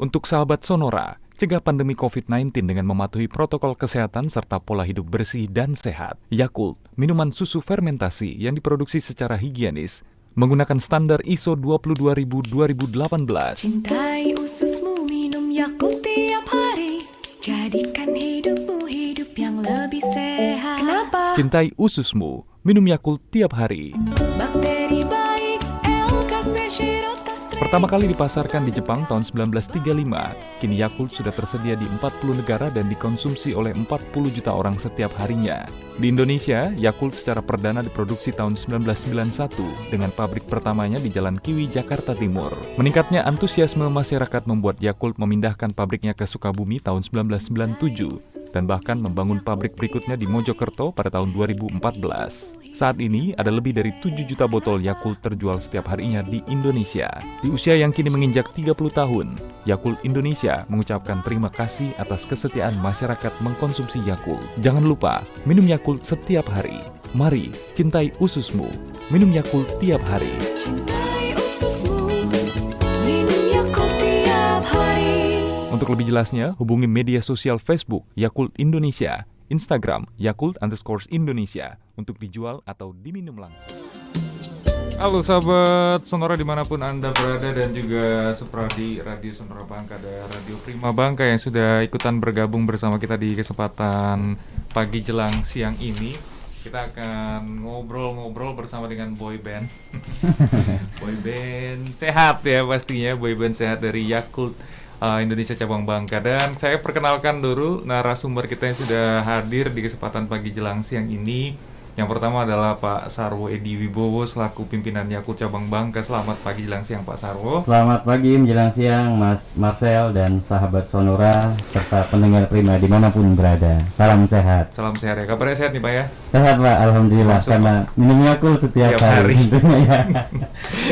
Untuk sahabat Sonora, cegah pandemi COVID-19 dengan mematuhi protokol kesehatan serta pola hidup bersih dan sehat. Yakult, minuman susu fermentasi yang diproduksi secara higienis, menggunakan standar ISO 22000-2018. Cintai ususmu, minum Yakult tiap hari. Jadikan hidupmu hidup yang lebih sehat. Kenapa? Cintai ususmu, minum Yakult tiap hari. Bakteri baik, L-Kase Shirota. Pertama kali dipasarkan di Jepang tahun 1935, kini Yakult sudah tersedia di 40 negara dan dikonsumsi oleh 40 juta orang setiap harinya. Di Indonesia, Yakult secara perdana diproduksi tahun 1991 dengan pabrik pertamanya di Jalan Kiwi, Jakarta Timur. Meningkatnya antusiasme masyarakat membuat Yakult memindahkan pabriknya ke Sukabumi tahun 1997 dan bahkan membangun pabrik berikutnya di Mojokerto pada tahun 2014. Saat ini, ada lebih dari 7 juta botol Yakult terjual setiap harinya di Indonesia. Di usia yang kini menginjak 30 tahun, Yakult Indonesia mengucapkan terima kasih atas kesetiaan masyarakat mengkonsumsi Yakult. Jangan lupa, minum Yakult setiap hari. Mari, cintai ususmu. Minum Yakult tiap hari. Cintai ususmu, minum Yakult tiap hari. Untuk lebih jelasnya, hubungi media sosial Facebook Yakult Indonesia, Instagram Yakult_Indonesia untuk dijual atau diminum langsung. Halo sahabat Sonora dimanapun Anda berada dan juga Supradi Radio Sonora Bangka dan Radio Prima Bangka yang sudah ikutan bergabung bersama kita di kesempatan pagi jelang siang ini. Kita akan ngobrol-ngobrol bersama dengan boy band. Boy band sehat ya pastinya, boy band sehat dari Yakult Indonesia Cabang Bangka. Dan saya perkenalkan dulu narasumber kita yang sudah hadir di kesempatan pagi jelang siang ini. Yang pertama adalah Pak Sarwo Edi Wibowo selaku pimpinan Yakult Cabang Bangka. Selamat pagi jelang siang Pak Sarwo. Selamat pagi menjelang siang Mas Marcel dan sahabat Sonora serta pendengar Prima dimanapun berada. Salam sehat. Salam sehat ya. Kabarnya sehat nih Pak ya? Sehat Pak, alhamdulillah. Masuk, karena minum Yakult setiap hari. Tentunya, ya.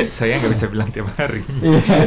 Saya nggak bisa bilang tiap hari.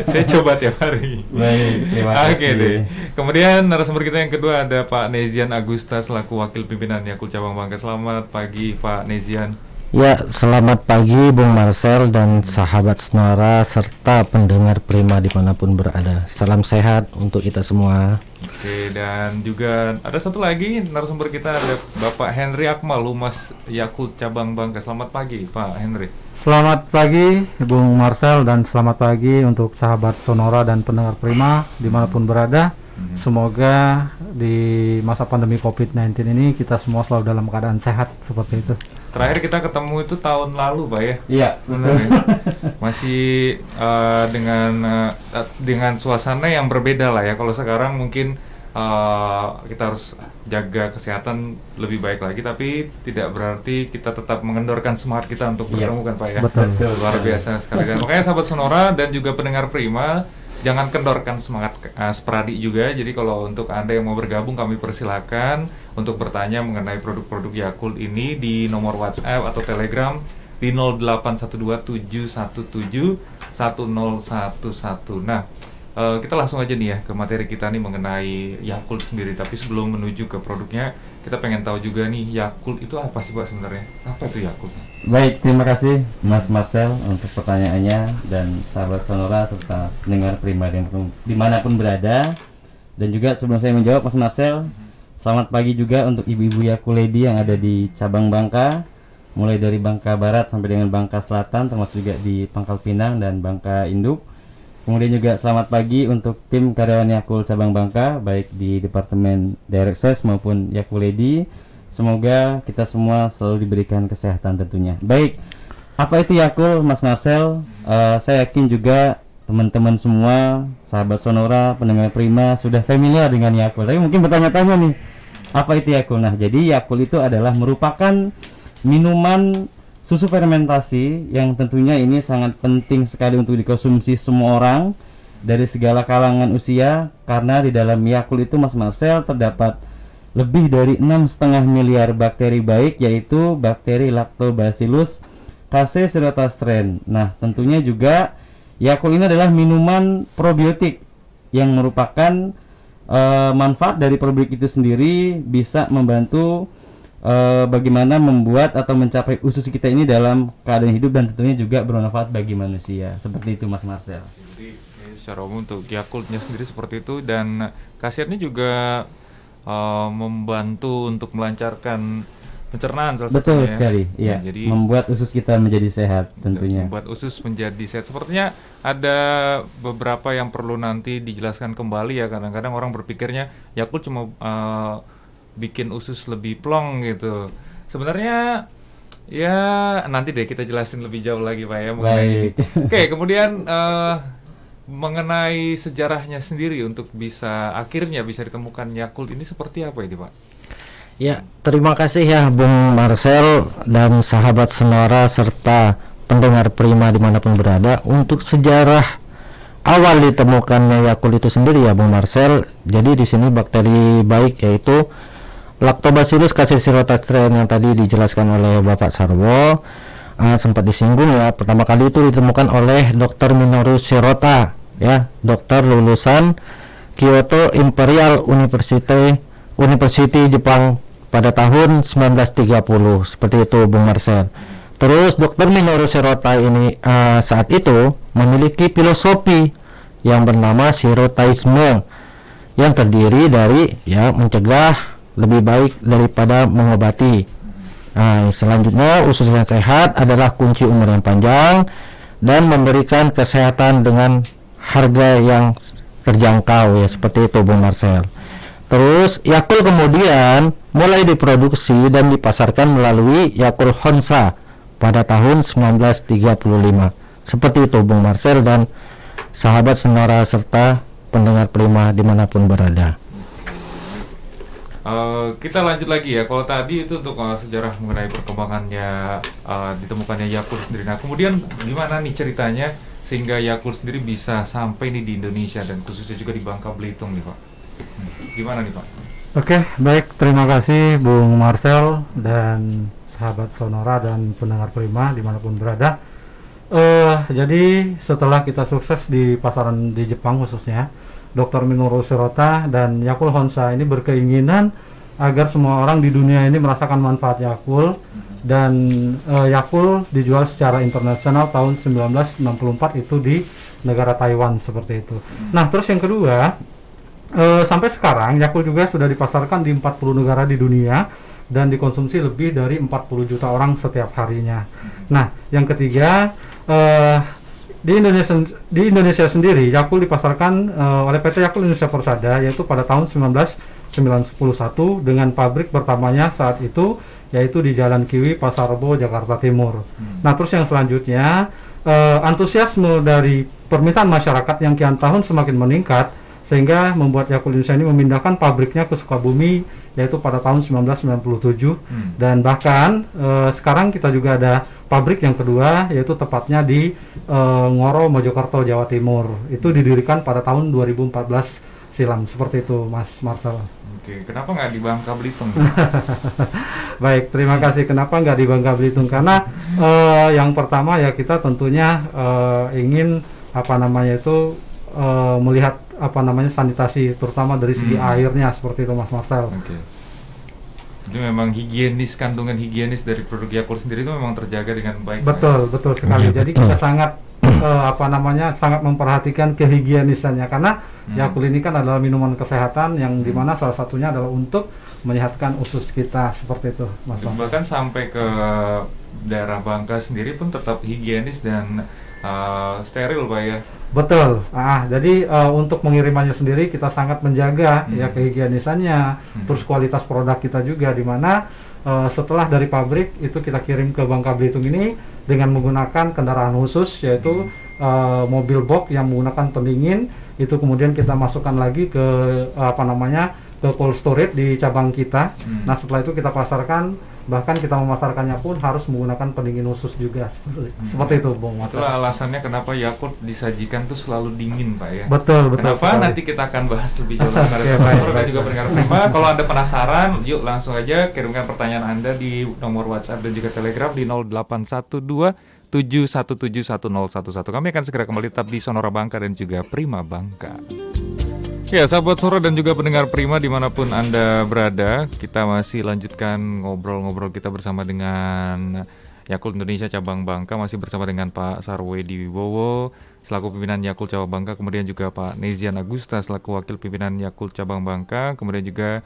Saya coba tiap hari. Baik, terima kasih. Oke deh. Kemudian narasumber kita yang kedua ada Pak Nezian Agusta selaku wakil pimpinan Yakult Cabang Bangka. Selamat pagi Pak Nezian. Ya, selamat pagi Bung Marcel dan sahabat Sonora serta pendengar Prima dimanapun berada. Salam sehat untuk kita semua. Oke, dan juga ada satu lagi narasumber kita ada Bapak Henry Akmal, Humas Yakult Cabang Bangka. Selamat pagi Pak Henry. Selamat pagi Bung Marcel dan selamat pagi untuk sahabat Sonora dan pendengar Prima dimanapun berada. Semoga di masa pandemi COVID-19 ini kita semua selalu dalam keadaan sehat seperti itu. Terakhir kita ketemu itu tahun lalu Pak ya? Iya, benar ya? Masih dengan suasana yang berbeda lah ya. Kalau sekarang mungkin kita harus jaga kesehatan lebih baik lagi, tapi tidak berarti kita tetap mengendorkan semangat kita untuk bertemu kan Pak ya? Betul. Luar biasa sekali. Dan makanya sahabat Sonora dan juga pendengar Prima, jangan kendorkan semangat Spradi juga. Jadi kalau untuk Anda yang mau bergabung, kami persilakan untuk bertanya mengenai produk-produk Yakult ini di nomor WhatsApp atau Telegram di 0812-717-1011. Nah, kita langsung aja nih ya ke materi kita nih mengenai Yakult sendiri. Tapi sebelum menuju ke produknya, kita pengen tahu juga nih Yakult itu apa sih Pak sebenarnya? Apa itu Yakult? baik, terima kasih Mas Marcel untuk pertanyaannya dan sahabat Sonora serta pendengar Prima dimanapun berada. Dan juga sebelum saya menjawab Mas Marcel, selamat pagi juga untuk ibu-ibu Yakult Lady yang ada di cabang Bangka, mulai dari Bangka Barat sampai dengan Bangka Selatan, termasuk juga di Pangkal Pinang dan Bangka Induk. Kemudian juga selamat pagi untuk tim karyawan Yakult Cabang Bangka, baik di Departemen Direct Sales maupun Yakult Lady. Semoga kita semua selalu diberikan kesehatan tentunya. Baik, apa itu Yakult, Mas Marcel? Saya yakin juga teman-teman semua, sahabat Sonora, pendengar Prima sudah familiar dengan Yakult. Tapi mungkin bertanya-tanya nih, apa itu Yakult? Nah, jadi Yakult itu adalah merupakan minuman susu fermentasi yang tentunya ini sangat penting sekali untuk dikonsumsi semua orang dari segala kalangan usia, karena di dalam Yakult itu Mas Marcel terdapat lebih dari 6,5 miliar bakteri baik, yaitu bakteri Lactobacillus casei shirotastrein. Nah, tentunya juga Yakult ini adalah minuman probiotik yang merupakan manfaat dari probiotik itu sendiri bisa membantu bagaimana membuat atau mencapai usus kita ini dalam keadaan hidup dan tentunya juga bermanfaat bagi manusia. Seperti itu Mas Marcel. Jadi secara umum untuk Yakultnya sendiri seperti itu, dan khasiatnya juga membantu untuk melancarkan pencernaan salah Betul satunya. sekali, iya. Jadi Membuat usus kita menjadi sehat tentunya. membuat usus menjadi sehat. Sepertinya ada beberapa yang perlu nanti dijelaskan kembali ya. Kadang-kadang orang berpikirnya Yakult cuma bikin usus lebih plong gitu. Sebenarnya ya nanti deh kita jelasin lebih jauh lagi Pak ya mengenai ini. Baik. Oke, kemudian mengenai sejarahnya sendiri untuk akhirnya bisa ditemukan Yakult ini seperti apa ini Pak? Ya, terima kasih ya Bung Marcel dan sahabat Sonora serta pendengar Prima dimanapun berada untuk sejarah awal ditemukannya Yakult itu sendiri ya Bung Marcel. Jadi di sini bakteri baik yaitu Lactobacillus caseirotastrem yang tadi dijelaskan oleh Bapak Sarwo sempat disinggung ya. Pertama kali itu ditemukan oleh Dr. Minoru Shirota ya, dokter lulusan Kyoto Imperial University Jepang pada tahun 1930 seperti itu Bung Marcel. Terus Dr. Minoru Shirota ini saat itu memiliki filosofi yang bernama Shirotaisme yang terdiri dari ya mencegah lebih baik daripada mengobati. Selanjutnya usus yang sehat adalah kunci umur yang panjang dan memberikan kesehatan dengan harga yang terjangkau ya seperti itu Bung Marcel. Terus Yakult kemudian mulai diproduksi dan dipasarkan melalui Yakult Honsa pada tahun 1935. Seperti itu Bung Marcel dan sahabat Sonora serta pendengar Prima dimanapun berada. Kita lanjut lagi ya. Kalau tadi itu untuk sejarah mengenai perkembangannya ditemukannya Yakult sendiri. Nah, kemudian gimana nih ceritanya sehingga Yakult sendiri bisa sampai nih di Indonesia dan khususnya juga di Bangka Belitung nih Pak? Gimana nih Pak? Oke, baik, terima kasih Bung Marcel dan sahabat Sonora dan pendengar Prima dimanapun berada. Jadi setelah kita sukses di pasaran di Jepang khususnya, Dr. Minoru Shirota dan Yakult Honsa ini berkeinginan agar semua orang di dunia ini merasakan manfaat Yakult, dan Yakult dijual secara internasional tahun 1964 itu di negara Taiwan seperti itu. Nah, terus yang kedua, sampai sekarang Yakult juga sudah dipasarkan di 40 negara di dunia dan dikonsumsi lebih dari 40 juta orang setiap harinya. Nah, yang ketiga, di Indonesia sendiri Yakult dipasarkan oleh PT Yakult Indonesia Persada yaitu pada tahun 1991 dengan pabrik pertamanya saat itu yaitu di Jalan Kiwi, Pasar Rebo, Jakarta Timur. Nah, terus yang selanjutnya antusiasme dari permintaan masyarakat yang kian tahun semakin meningkat sehingga membuat Yakult Indonesia ini memindahkan pabriknya ke Sukabumi yaitu pada tahun 1997 dan bahkan sekarang kita juga ada pabrik yang kedua yaitu tepatnya di Ngoro, Mojokerto, Jawa Timur. Itu didirikan pada tahun 2014 silam. Seperti itu Mas Marcel. Oke, kenapa nggak di Bangka Belitung? Baik, terima kasih. Kenapa nggak di Bangka Belitung? Karena yang pertama ya kita tentunya ingin melihat sanitasi terutama dari segi airnya seperti itu Mas Marcel. Oke. Jadi memang kandungan higienis dari produk Yakult sendiri itu memang terjaga dengan baik. Betul sekali. Jadi kita sangat sangat memperhatikan kehigienisannya karena Yakult ini kan adalah minuman kesehatan yang dimana salah satunya adalah untuk menyehatkan usus kita seperti itu Mas. Bahkan sampai ke daerah Bangka sendiri pun tetap higienis dan steril Pak ya. Betul. Jadi untuk pengirimannya sendiri kita sangat menjaga ya kehigienisannya, terus kualitas produk kita juga di mana setelah dari pabrik itu kita kirim ke Bangka Belitung ini dengan menggunakan kendaraan khusus yaitu mobil box yang menggunakan pendingin, itu kemudian kita masukkan lagi ke ke cold storage di cabang kita. Nah, setelah itu kita pasarkan. Bahkan kita memasarkannya pun harus menggunakan pendingin khusus juga seperti itu Bung. Itulah alasannya kenapa Yakult disajikan tuh selalu dingin Pak ya. Betul Kenapa? sekali. Nanti kita akan bahas lebih jauh dan juga pendengar Prima. Kalau Anda penasaran, yuk langsung aja kirimkan pertanyaan Anda di nomor WhatsApp dan juga Telegram di 0812 7171011. Kami akan segera kembali tetap di Sonora Bangka dan juga Prima Bangka. Ya, sahabat Sonora dan juga pendengar Prima dimanapun Anda berada, kita masih lanjutkan ngobrol-ngobrol kita bersama dengan Yakult Indonesia Cabang Bangka, masih bersama dengan Pak Sarwedi Wibowo selaku pimpinan Yakult Cabang Bangka, kemudian juga Pak Nezian Agusta selaku wakil pimpinan Yakult Cabang Bangka, kemudian juga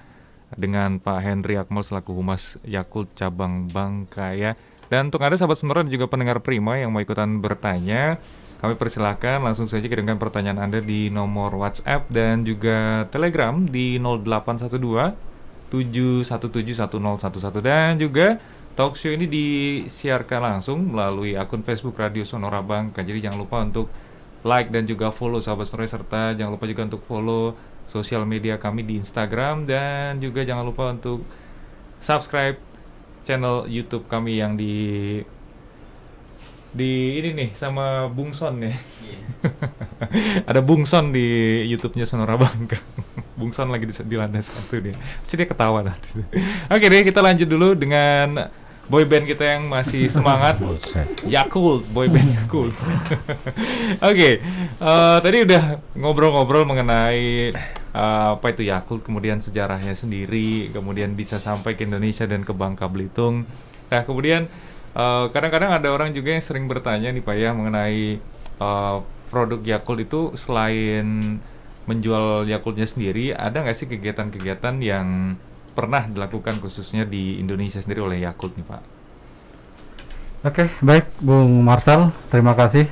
dengan Pak Henry Akmal selaku Humas Yakult Cabang Bangka ya. Dan untuk Anda sahabat Sonora dan juga pendengar Prima yang mau ikutan bertanya, kami persilahkan langsung saja kirimkan pertanyaan Anda di nomor WhatsApp dan juga Telegram di 0812 717 1011, dan juga talk show ini disiarkan langsung melalui akun Facebook Radio Sonora Bangka. Jadi jangan lupa untuk like dan juga follow sahabat Sonora, serta jangan lupa juga untuk follow sosial media kami di Instagram, dan juga jangan lupa untuk subscribe channel YouTube kami yang di ini nih sama Bungson ya. Ada Bungson di YouTube-nya Sonora Bangka. Bungson lagi di lantai 1 nih. Pasti dia ketawa nanti. Oke deh, kita lanjut dulu dengan boy band kita yang masih semangat, Yakult, boy band Yakult. Oke, tadi udah ngobrol-ngobrol mengenai apa itu Yakult, kemudian sejarahnya sendiri, kemudian bisa sampai ke Indonesia dan ke Bangka Belitung. Nah, kemudian kadang-kadang ada orang juga yang sering bertanya nih Pak ya mengenai produk Yakult itu selain menjual Yakultnya sendiri, ada nggak sih kegiatan-kegiatan yang pernah dilakukan khususnya di Indonesia sendiri oleh Yakult nih Pak? Oke, baik Bung Marcel, terima kasih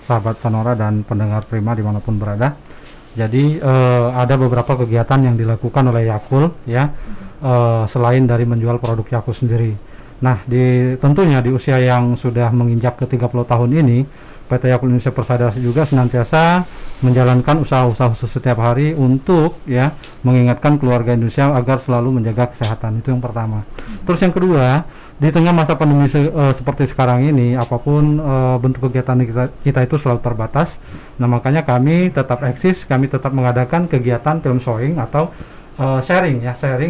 sahabat Sonora dan pendengar Prima dimanapun berada. Jadi ada beberapa kegiatan yang dilakukan oleh Yakult ya, selain dari menjual produk Yakult sendiri. Nah, tentunya di usia yang sudah menginjak ke 30 tahun ini, PT Yakult Indonesia Persada juga senantiasa menjalankan usaha-usaha setiap hari untuk ya mengingatkan keluarga Indonesia agar selalu menjaga kesehatan. Itu yang pertama. Terus yang kedua, di tengah masa pandemi seperti sekarang ini, apapun bentuk kegiatan kita itu selalu terbatas. Nah, makanya kami tetap eksis, kami tetap mengadakan kegiatan film showing atau sharing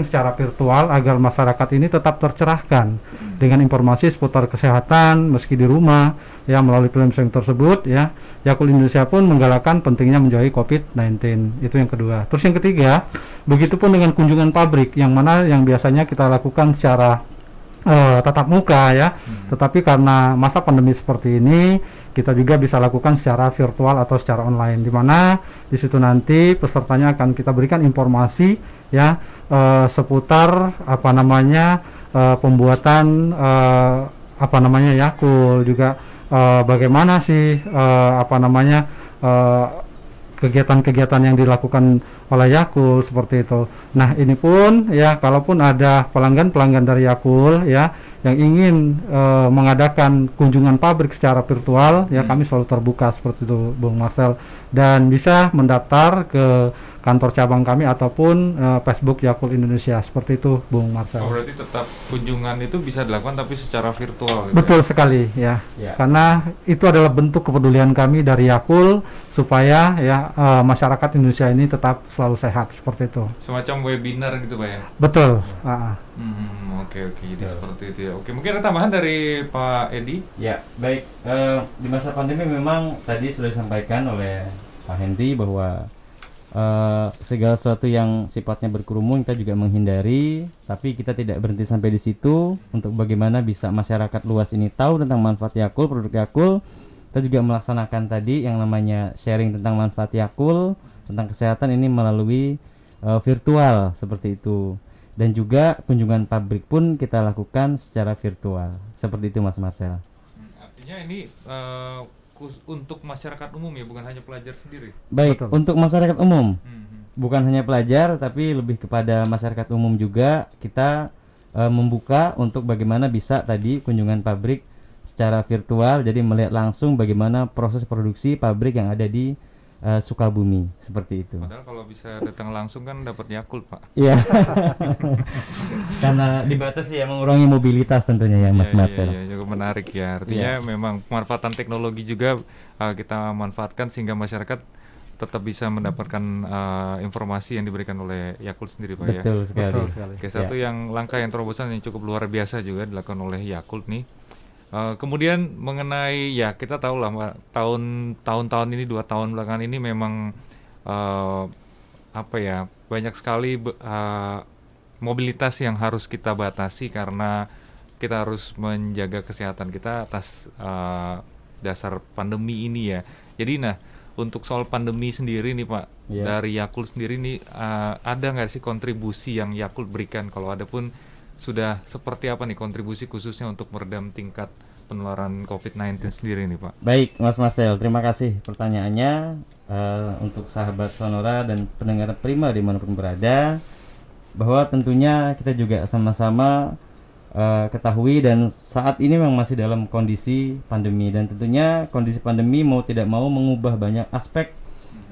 secara virtual agar masyarakat ini tetap tercerahkan dengan informasi seputar kesehatan meski di rumah ya. Melalui film sharing tersebut ya, Yakult Indonesia pun menggalakkan pentingnya menjauhi COVID-19. Itu yang kedua. Terus yang ketiga, begitupun dengan kunjungan pabrik yang mana yang biasanya kita lakukan secara tatap muka ya, tetapi karena masa pandemi seperti ini kita juga bisa lakukan secara virtual atau secara online, di mana di situ nanti pesertanya akan kita berikan informasi ya seputar pembuatan Yakult, juga bagaimana sih kegiatan-kegiatan yang dilakukan oleh Yakult seperti itu. Nah, ini pun ya, kalaupun ada pelanggan-pelanggan dari Yakult ya yang ingin mengadakan kunjungan pabrik secara virtual ya, kami selalu terbuka seperti itu Bung Marcel, dan bisa mendaftar ke kantor cabang kami ataupun Facebook Yakult Indonesia seperti itu Bung Marcel. Oh, berarti tetap kunjungan itu bisa dilakukan tapi secara virtual gitu. Betul sekali ya. Karena itu adalah bentuk kepedulian kami dari Yakult supaya ya masyarakat Indonesia ini tetap selalu sehat seperti itu. Semacam webinar gitu Pak ya? Betul. Oke, jadi seperti itu ya. Oke, mungkin ada tambahan dari Pak Edi? Ya, baik. Di masa pandemi memang tadi sudah disampaikan oleh Pak Henry bahwa segala sesuatu yang sifatnya berkerumun kita juga menghindari, tapi kita tidak berhenti sampai di situ. Untuk bagaimana bisa masyarakat luas ini tahu tentang manfaat Yakult, produk Yakult, kita juga melaksanakan tadi yang namanya sharing tentang manfaat Yakult, tentang kesehatan ini melalui virtual seperti itu. Dan juga kunjungan pabrik pun kita lakukan secara virtual seperti itu Mas Marcel. Artinya ini untuk masyarakat umum ya, bukan hanya pelajar sendiri. Baik, betul. Untuk masyarakat umum, bukan hanya pelajar, tapi lebih kepada masyarakat umum juga kita membuka untuk bagaimana bisa tadi kunjungan pabrik secara virtual, jadi melihat langsung bagaimana proses produksi pabrik yang ada di Sukabumi seperti itu. Padahal kalau bisa datang langsung kan dapat Yakult Pak. Iya. Karena dibatasi ya, mengurangi mobilitas tentunya ya Mas Marcel. Iya, juga menarik ya. Artinya memang pemanfaatan teknologi juga kita manfaatkan sehingga masyarakat tetap bisa mendapatkan informasi yang diberikan oleh Yakult sendiri Pak. Betul sekali. Betul sekali. Oke, satu yang langkah yang terobosan yang cukup luar biasa juga dilakukan oleh Yakult nih. Kemudian mengenai ya, kita tahu lah tahun-tahun ini 2 tahun belakangan ini memang banyak sekali mobilitas yang harus kita batasi karena kita harus menjaga kesehatan kita atas dasar pandemi ini ya. Jadi untuk soal pandemi sendiri nih Pak, dari Yakult sendiri nih ada nggak sih kontribusi yang Yakult berikan? Kalau ada pun sudah seperti apa nih kontribusi khususnya untuk meredam tingkat penularan COVID-19 sendiri nih Pak? Baik Mas Marcel, terima kasih pertanyaannya. Untuk sahabat Sonora dan pendengar Prima dimanapun berada, bahwa tentunya kita juga sama-sama ketahui dan saat ini memang masih dalam kondisi pandemi, dan tentunya kondisi pandemi mau tidak mau mengubah banyak aspek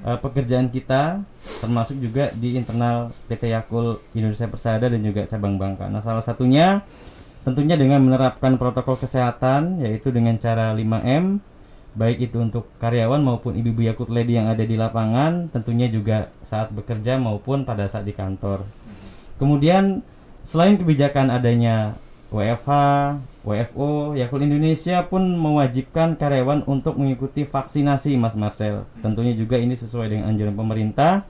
pekerjaan kita, termasuk juga di internal PT Yakult Indonesia Persada dan juga cabang Bangka. Nah, salah satunya tentunya dengan menerapkan protokol kesehatan, yaitu dengan cara 5M, baik itu untuk karyawan maupun ibu-ibu Yakult Lady yang ada di lapangan, tentunya juga saat bekerja maupun pada saat di kantor. Kemudian selain kebijakan adanya WFH, WFO, Yakult Indonesia pun mewajibkan karyawan untuk mengikuti vaksinasi Mas Marcel. Tentunya juga ini sesuai dengan anjuran pemerintah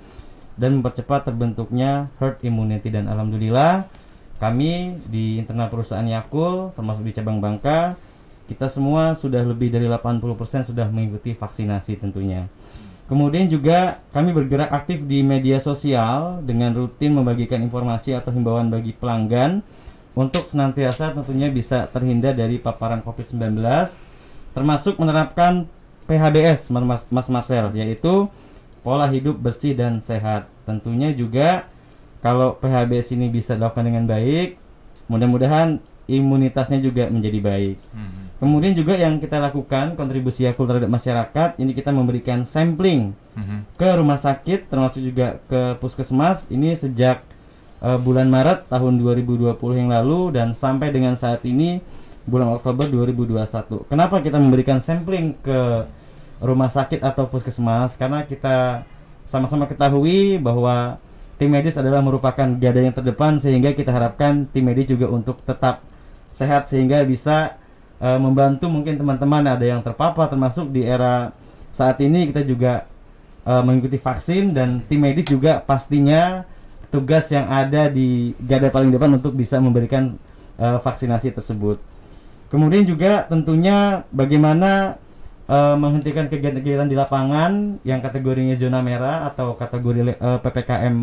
dan mempercepat terbentuknya herd immunity, dan alhamdulillah kami di internal perusahaan Yakult termasuk di cabang Bangka, kita semua sudah lebih dari 80% sudah mengikuti vaksinasi tentunya. Kemudian juga kami bergerak aktif di media sosial dengan rutin membagikan informasi atau himbauan bagi pelanggan untuk senantiasa tentunya bisa terhindar dari paparan COVID-19, termasuk menerapkan PHBS Mas Marcel, yaitu pola hidup bersih dan sehat. Tentunya juga kalau PHBS ini bisa dilakukan dengan baik, mudah-mudahan imunitasnya juga menjadi baik. Kemudian juga yang kita lakukan kontribusi Yakult terhadap masyarakat, ini kita memberikan sampling ke rumah sakit termasuk juga ke puskesmas ini sejak bulan Maret tahun 2020 yang lalu dan sampai dengan saat ini bulan Oktober 2021. Kenapa kita memberikan sampling ke rumah sakit atau puskesmas? Karena kita sama-sama ketahui bahwa tim medis adalah merupakan garda yang terdepan, sehingga kita harapkan tim medis juga untuk tetap sehat sehingga bisa membantu mungkin teman-teman ada yang terpapar, termasuk di era saat ini kita juga mengikuti vaksin, dan tim medis juga pastinya tugas yang ada di garda paling depan untuk bisa memberikan vaksinasi tersebut. Kemudian juga tentunya bagaimana menghentikan kegiatan-kegiatan di lapangan yang kategorinya zona merah atau kategori PPKM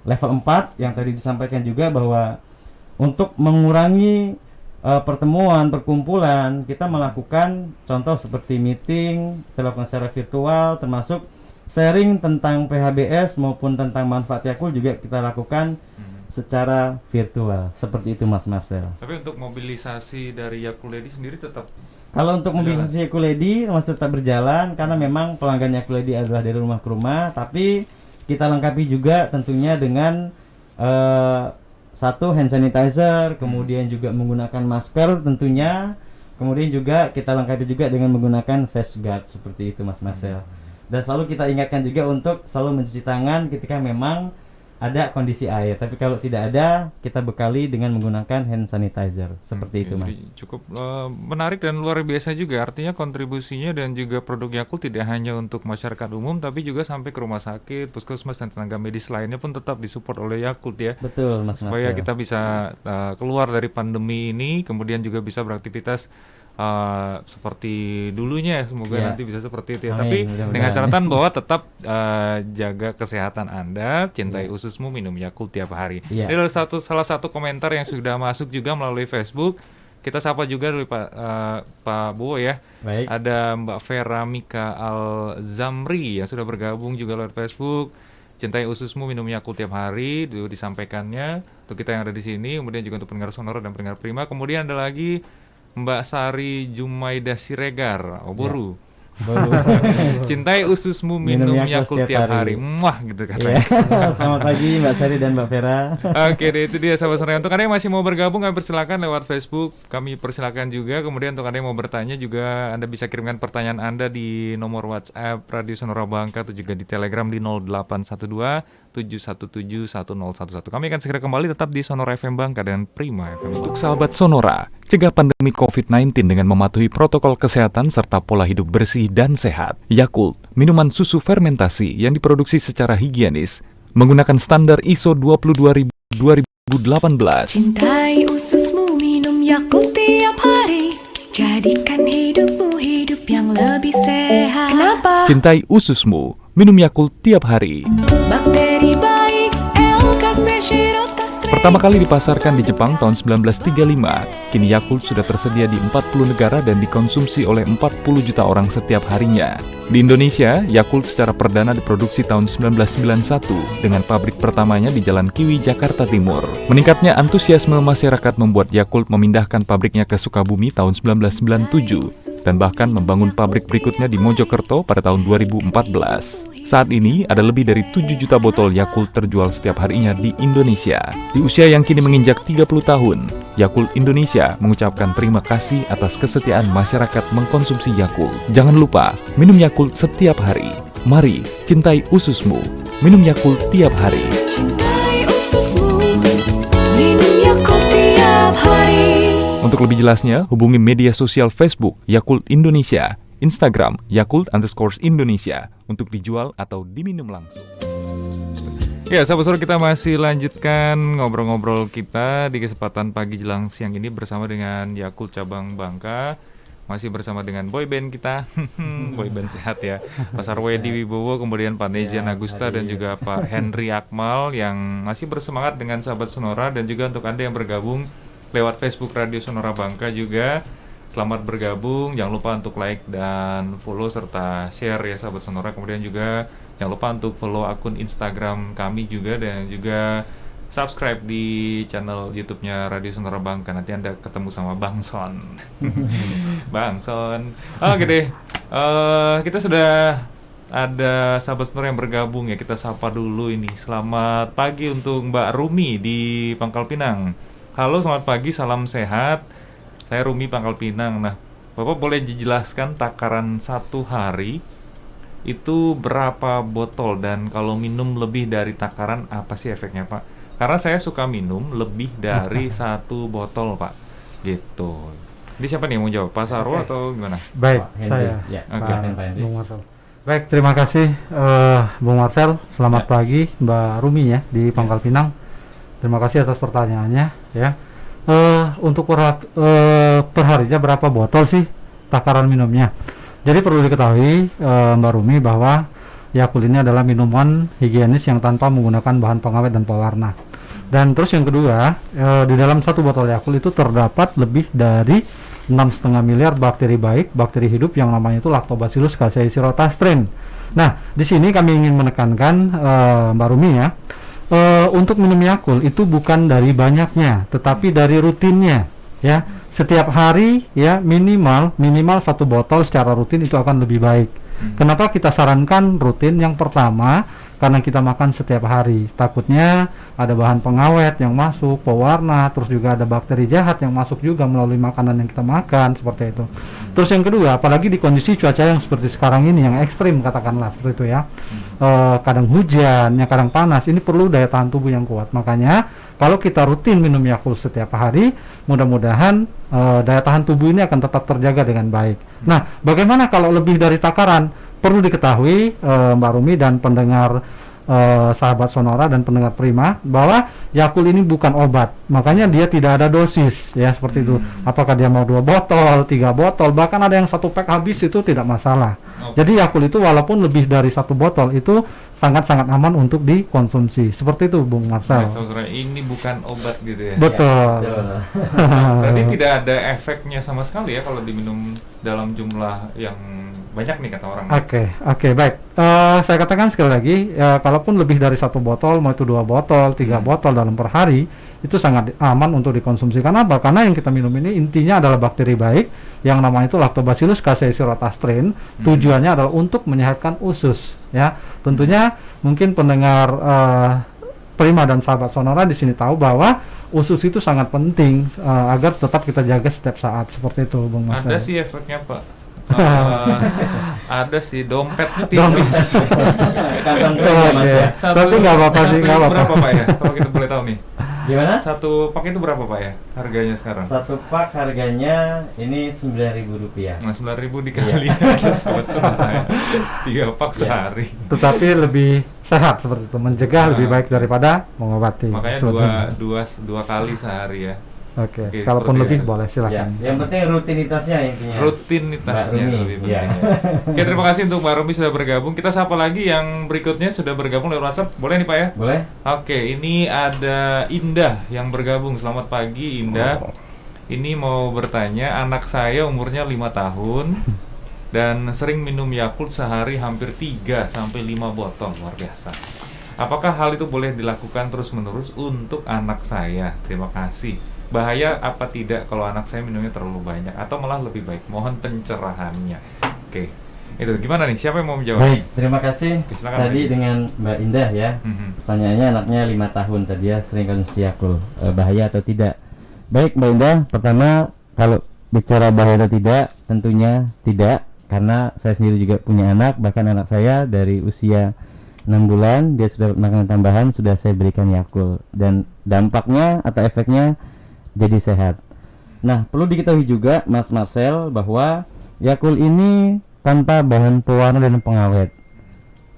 level 4 yang tadi disampaikan juga, bahwa untuk mengurangi pertemuan, perkumpulan, kita melakukan contoh seperti meeting, dilakukan secara virtual, termasuk sharing tentang PHBS maupun tentang manfaat Yakult juga kita lakukan secara virtual. Seperti itu Mas Marcel. Tapi untuk mobilisasi dari Yakult Lady sendiri tetap? Kalau untuk mobilisasi Yakult Lady masih tetap berjalan, karena memang pelanggan Yakult Lady adalah dari rumah ke rumah, tapi kita lengkapi juga tentunya dengan satu hand sanitizer, kemudian juga menggunakan masker tentunya, kemudian juga kita lengkapi juga dengan menggunakan face guard, seperti itu Mas Marcel. Dan selalu kita ingatkan juga untuk selalu mencuci tangan ketika memang ada kondisi air, tapi kalau tidak ada kita bekali dengan menggunakan hand sanitizer, seperti itu Mas. Jadi cukup menarik dan luar biasa juga, artinya kontribusinya dan juga produk Yakult tidak hanya untuk masyarakat umum tapi juga sampai ke rumah sakit, puskesmas dan tenaga medis lainnya pun tetap disupport oleh Yakult ya. Betul Mas. Supaya kita bisa keluar dari pandemi ini, kemudian juga bisa beraktivitas seperti dulunya ya, semoga nanti bisa seperti itu ya. Tapi dengan catatan bahwa tetap jaga kesehatan Anda, cintai ususmu, minum Yakult tiap hari. Ini adalah salah satu komentar yang sudah masuk juga melalui Facebook. Kita sapa juga dulu Pak Bowo ya. Baik. Ada Mbak Vera Mika Al-Zamri yang sudah bergabung juga lewat Facebook. Cintai ususmu, minum Yakult tiap hari, dulu disampaikannya untuk kita yang ada di sini, kemudian juga untuk pendengar Sonora dan pendengar Prima. Kemudian ada lagi Mbak Sari Jumaida Siregar, Boru. Cintai ususmu, minum Yakult tiap hari. Muah gitu katanya. Selamat pagi Mbak Sari dan Mbak Vera. Oke deh, itu dia sahabat Sonora. Untuk Anda yang masih mau bergabung, kami persilakan lewat Facebook. Kami persilakan juga. Kemudian untuk Anda yang mau bertanya juga, Anda bisa kirimkan pertanyaan Anda di nomor WhatsApp Radio Sonora Bangka atau juga di Telegram di 0812 717 1011. Kami akan segera kembali tetap di Sonora FM Bangka dan Prima FM. Untuk sahabat Sonora, cegah pandemi COVID-19 dengan mematuhi protokol kesehatan serta pola hidup bersih dan sehat. Yakult, minuman susu fermentasi yang diproduksi secara higienis, menggunakan standar ISO 22018. Cintai ususmu, minum Yakult tiap hari. Jadikan hidupmu hidup yang lebih sehat. Kenapa? Cintai ususmu, minum Yakult tiap hari. Bakteri baik, LKC Shirotastream. Pertama kali dipasarkan di Jepang tahun 1935, kini Yakult sudah tersedia di 40 negara dan dikonsumsi oleh 40 juta orang setiap harinya. Di Indonesia, Yakult secara perdana diproduksi tahun 1991 dengan pabrik pertamanya di Jalan Kiwi, Jakarta Timur. Meningkatnya antusiasme masyarakat membuat Yakult memindahkan pabriknya ke Sukabumi tahun 1997 dan bahkan membangun pabrik berikutnya di Mojokerto pada tahun 2014. Saat ini, ada lebih dari 7 juta botol Yakult terjual setiap harinya di Indonesia. Di usia yang kini menginjak 30 tahun, Yakult Indonesia mengucapkan terima kasih atas kesetiaan masyarakat mengkonsumsi Yakult. Jangan lupa, minum Yakult setiap hari. Mari, cintai ususmu. Minum Yakult tiap hari. Cintai ususmu, minum Yakult tiap hari. Untuk lebih jelasnya, hubungi media sosial Facebook Yakult Indonesia, Instagram Yakult_Indonesia untuk dijual atau diminum langsung. Ya, sahabat-sahabat, kita masih lanjutkan ngobrol-ngobrol kita di kesempatan pagi jelang siang ini bersama dengan Yakult Cabang Bangka. Masih bersama dengan boyband kita, boyband sehat ya, Pak Sarwedi Wibowo, kemudian Pak Nezian Agusta dan juga Pak Henry Akmal yang masih bersemangat dengan sahabat Sonora, dan juga untuk Anda yang bergabung lewat Facebook Radio Sonora Bangka juga. Selamat bergabung, jangan lupa untuk like dan follow serta share ya sahabat Sonora. Kemudian juga jangan lupa untuk follow akun Instagram kami juga, dan juga subscribe di channel YouTube-nya Radio Sonora Bangka. Nanti Anda ketemu sama Bang Son. Bang Son. Oke deh, kita sudah ada sahabat Sonora yang bergabung ya. Kita sapa dulu ini. Selamat pagi untuk Mbak Rumi di Pangkal Pinang. Halo, selamat pagi, salam sehat. Saya Rumi Pangkal Pinang. Nah, Bapak boleh dijelaskan takaran satu hari itu berapa botol, dan kalau minum lebih dari takaran apa sih efeknya, Pak? Karena saya suka minum lebih dari satu botol, Pak. Gitu. Ini siapa nih yang mau jawab? Pak Sarwo atau gimana? Baik, Pak Henry. saya. Ya, Oke. silakan Pak Henry. Bung Marcel. Baik, terima kasih Bung Marcel. Selamat pagi Mbak Rumi ya di Pangkal Pinang. Terima kasih atas pertanyaannya ya. Untuk per harinya berapa botol sih takaran minumnya? Jadi perlu diketahui Mbak Rumi bahwa Yakult ini adalah minuman higienis yang tanpa menggunakan bahan pengawet dan pewarna. Dan terus yang kedua, di dalam satu botol Yakult itu terdapat lebih dari 6,5 miliar bakteri baik, bakteri hidup yang namanya itu Lactobacillus casei shirotastream. Nah, di sini kami ingin menekankan Mbak Rumi ya, untuk minum Yakult itu bukan dari banyaknya, tetapi dari rutinnya ya. Setiap hari ya minimal satu botol secara rutin itu akan lebih baik. Kenapa kita sarankan rutin? Yang pertama, karena kita makan setiap hari, takutnya ada bahan pengawet yang masuk, pewarna, terus juga ada bakteri jahat yang masuk juga melalui makanan yang kita makan, seperti itu. Terus yang kedua, apalagi di kondisi cuaca yang seperti sekarang ini yang ekstrim katakanlah seperti itu ya, kadang hujan, ya kadang panas, ini perlu daya tahan tubuh yang kuat. Makanya kalau kita rutin minum Yakult setiap hari, mudah-mudahan daya tahan tubuh ini akan tetap terjaga dengan baik. Nah, bagaimana kalau lebih dari takaran? Perlu diketahui Mbak Rumi dan pendengar sahabat Sonora dan pendengar Prima bahwa Yakult ini bukan obat, makanya dia tidak ada dosis ya seperti itu. Apakah dia mau 2 botol, 3 botol, bahkan ada yang 1 pack habis itu tidak masalah. Jadi Yakult itu walaupun lebih dari 1 botol itu sangat-sangat aman untuk dikonsumsi. Seperti itu Bung Marcel. Saudara, ini bukan obat gitu ya? Betul. Berarti tidak ada efeknya sama sekali ya kalau diminum dalam jumlah yang banyak nih kata orang. Oke, baik. Saya katakan sekali lagi, kalaupun lebih dari 1 botol, mau itu 2 botol, 3 botol dalam per hari, itu sangat aman untuk dikonsumsi. Karena apa? Karena yang kita minum ini intinya adalah bakteri baik, yang namanya itu Lactobacillus casei shirotastream. Tujuannya adalah untuk menyehatkan usus. Ya, tentunya mungkin pendengar Prima dan sahabat Sonora di sini tahu bahwa usus itu sangat penting agar tetap kita jaga setiap saat. Seperti itu, Bung Mas. Ada sih efeknya, Pak. Ada sih, dompetnya tipis. Kantong kering, Mas ya. Tapi nggak apa-apa sih, nggak apa-apa. Berapa Pak ya? Kalau kita boleh tahu nih. Gimana? Satu pak itu berapa Pak ya? Harganya sekarang? 1 pak harganya ini Rp9.000. Nah, 9.000 dikali aja sahabat Sonora ya. 3 pak sehari. Tetapi lebih sehat seperti itu, mencegah lebih baik daripada mengobati. Makanya Sebetulnya. dua kali sehari ya. Oke, Oke, kalaupun seperti lebih itu. boleh Ya, silakan. yang penting rutinitasnya intinya. Rutinitasnya Mbak Rumi, lebih penting. iya. Oke, terima kasih untuk Mbak Rumi sudah bergabung. Kita sapa lagi yang berikutnya sudah bergabung lewat WhatsApp. Boleh nih Pak ya? Boleh? Oke, ini ada Indah yang bergabung. Selamat pagi Indah. Ini mau bertanya, anak saya umurnya 5 tahun dan sering minum Yakult sehari hampir 3 sampai 5 botol, luar biasa. Apakah hal itu boleh dilakukan terus-menerus untuk anak saya? Terima kasih. Bahaya apa tidak kalau anak saya minumnya terlalu banyak atau malah lebih baik? Mohon pencerahannya. Oke. Itu gimana nih? Siapa yang mau menjawab? Baik, terima kasih. Oke, silakan, Tadi Mbak. dengan Mbak Indah ya. Mhm. Pertanyaannya anaknya 5 tahun tadi ya, sering konsumsi Yakult. Bahaya atau tidak? Baik Mbak Indah, pertama kalau bicara bahaya atau tidak, tentunya tidak. Karena saya sendiri juga punya anak, bahkan anak saya dari usia 6 bulan dia sudah makanan tambahan sudah saya berikan Yakult, dan dampaknya atau efeknya jadi sehat. Nah, perlu diketahui juga Mas Marcel bahwa Yakult ini tanpa bahan pewarna dan pengawet,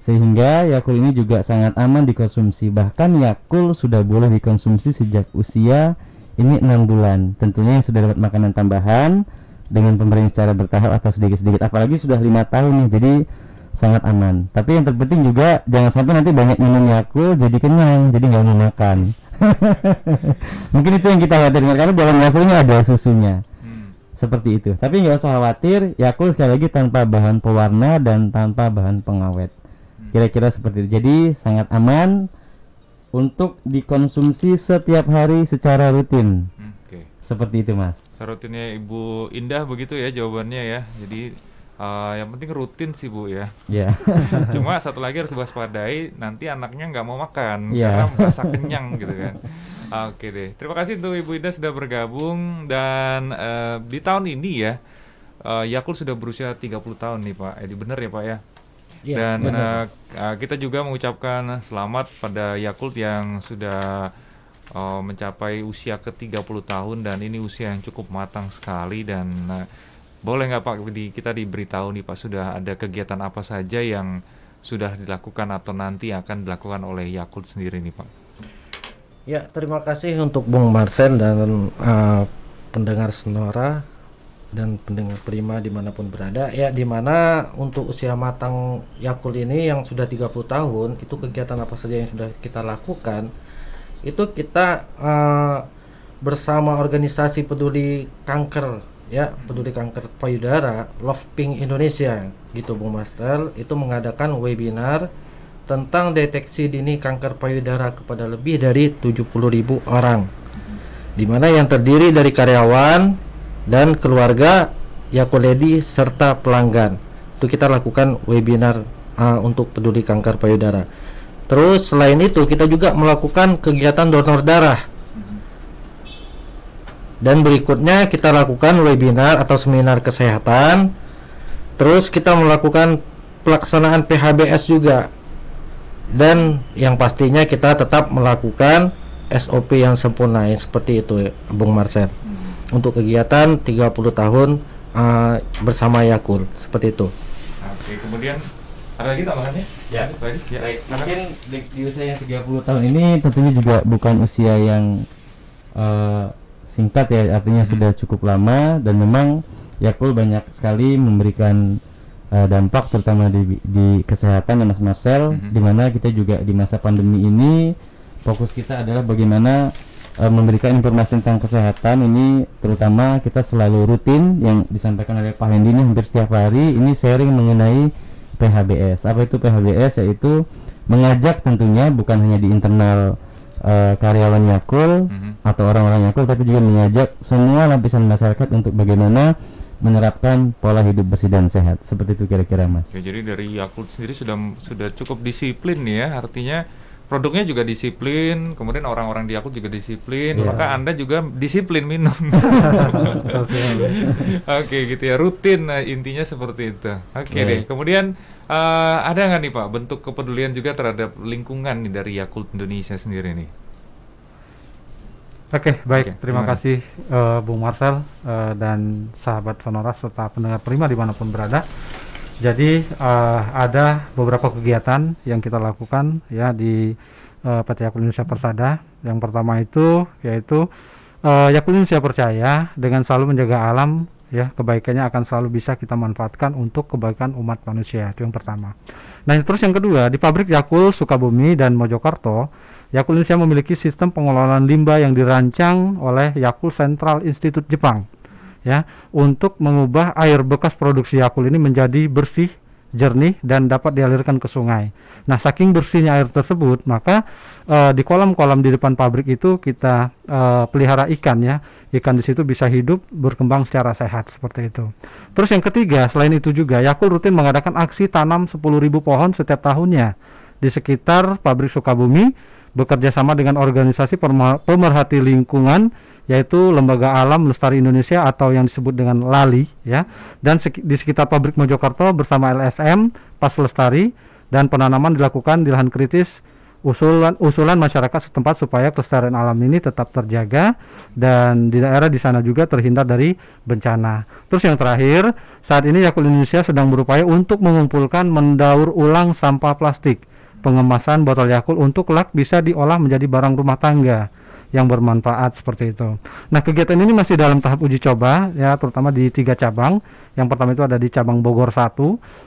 sehingga Yakult ini juga sangat aman dikonsumsi. Bahkan Yakult sudah boleh dikonsumsi sejak usia ini 6 bulan. Tentunya yang sudah dapat makanan tambahan dengan pemberian secara bertahap atau sedikit-sedikit, apalagi sudah 5 tahun nih, jadi sangat aman. Tapi yang terpenting juga jangan sampai nanti banyak minum Yakult jadi kenyang, jadi nggak mau makan. Mungkin itu yang kita khawatirkan, karena dalam Yakult ini ada susunya. Seperti itu. Tapi nggak usah khawatir, Yakult sekali lagi tanpa bahan pewarna dan tanpa bahan pengawet. Kira-kira seperti itu. Jadi sangat aman untuk dikonsumsi setiap hari secara rutin. Oke. Seperti itu Mas. Rutinnya Ibu Indah begitu ya jawabannya ya. Jadi yang penting rutin sih Bu ya. Ya. Cuma satu lagi harus waspadai, nanti anaknya nggak mau makan Iya. karena merasa kenyang gitu kan. Oke deh, terima kasih untuk Ibu Indah sudah bergabung. Dan di tahun ini ya Yakult sudah berusia 30 tahun nih Pak. Jadi benar ya Pak ya. Iya, Dan benar. kita juga mengucapkan selamat pada Yakult yang sudah mencapai usia ke-30 tahun, dan ini usia yang cukup matang sekali. Dan boleh nggak Pak kita diberitahu nih Pak, sudah ada kegiatan apa saja yang sudah dilakukan atau nanti akan dilakukan oleh Yakult sendiri nih Pak? Ya, terima kasih untuk Bung Marcel dan pendengar Sonora dan pendengar Prima dimanapun berada. Ya, dimana untuk usia matang Yakult ini yang sudah 30 tahun, itu kegiatan apa saja yang sudah kita lakukan? Itu kita bersama organisasi peduli kanker, ya, peduli kanker payudara, Love Pink Indonesia, gitu Bung Marcel, itu mengadakan webinar tentang deteksi dini kanker payudara kepada lebih dari 70.000 orang, di mana yang terdiri dari karyawan dan keluarga Yakult Lady serta pelanggan. Itu kita lakukan webinar untuk peduli kanker payudara. Terus selain itu kita juga melakukan kegiatan donor darah. Dan berikutnya kita lakukan webinar atau seminar kesehatan. Terus kita melakukan pelaksanaan PHBS juga. Dan yang pastinya kita tetap melakukan SOP yang sempurna, seperti itu Bung Marcel. Untuk kegiatan 30 tahun bersama Yakult, seperti itu. Oke, kemudian ada lagi tambahannya? Ya. Baik, ya. Baik, mungkin di usia yang 30 tahun ini tentunya juga bukan usia yang singkat ya, artinya sudah cukup lama, dan memang Yakult banyak sekali memberikan dampak terutama di kesehatan ya Mas Marcel, di mana kita juga di masa pandemi ini fokus kita adalah bagaimana memberikan informasi tentang kesehatan ini, terutama kita selalu rutin yang disampaikan oleh Pak Hendi ini hampir setiap hari ini sharing mengenai PHBS. Apa itu PHBS? Yaitu mengajak tentunya bukan hanya di internal karyawan Yakult atau orang-orang Yakult, tapi juga mengajak semua lapisan masyarakat untuk bagaimana menerapkan pola hidup bersih dan sehat. Seperti itu kira-kira Mas. Oke, jadi dari Yakult sendiri sudah cukup disiplin ya, artinya produknya juga disiplin, kemudian orang-orang di Yakult juga disiplin, maka Anda juga disiplin minum. Oke, gitu ya, rutin, intinya seperti itu. Oke deh, kemudian ada nggak nih Pak bentuk kepedulian juga terhadap lingkungan nih dari Yakult Indonesia sendiri nih? Oke, baik. Oke, Terima gimana? kasih Bung Marcel dan sahabat Sonora serta pendengar Prima dimanapun berada. Jadi ada beberapa kegiatan yang kita lakukan ya di PT Yakult Indonesia Persada. Yang pertama itu yaitu Yakult ini saya percaya dengan selalu menjaga alam, ya kebaikannya akan selalu bisa kita manfaatkan untuk kebaikan umat manusia. Itu yang pertama. Nah terus yang kedua, di pabrik Yakult Sukabumi dan Mojokerto, Yakult Indonesia memiliki sistem pengelolaan limbah yang dirancang oleh Yakult Central Institute Jepang, ya, untuk mengubah air bekas produksi Yakult ini menjadi bersih, jernih, dan dapat dialirkan ke sungai. Nah saking bersihnya air tersebut, maka di kolam-kolam di depan pabrik itu kita pelihara ikan, ya. Ikan di situ bisa hidup, berkembang secara sehat seperti itu. Terus yang ketiga, selain itu juga Yakult rutin mengadakan aksi tanam 10.000 pohon setiap tahunnya di sekitar pabrik Sukabumi, bekerja sama dengan organisasi pemerhati lingkungan, yaitu Lembaga Alam Lestari Indonesia atau yang disebut dengan LALI, ya. Dan di sekitar pabrik Mojokerto bersama LSM, Pas Lestari, dan penanaman dilakukan di lahan kritis, usulan masyarakat setempat supaya kelestarian alam ini tetap terjaga dan di daerah di sana juga terhindar dari bencana. Terus yang terakhir, saat ini Yakult Indonesia sedang berupaya untuk mengumpulkan mendaur ulang sampah plastik pengemasan botol Yakult untuk kelak bisa diolah menjadi barang rumah tangga yang bermanfaat seperti itu. Nah kegiatan ini masih dalam tahap uji coba, ya, terutama di 3 cabang. Yang pertama itu ada di cabang Bogor 1,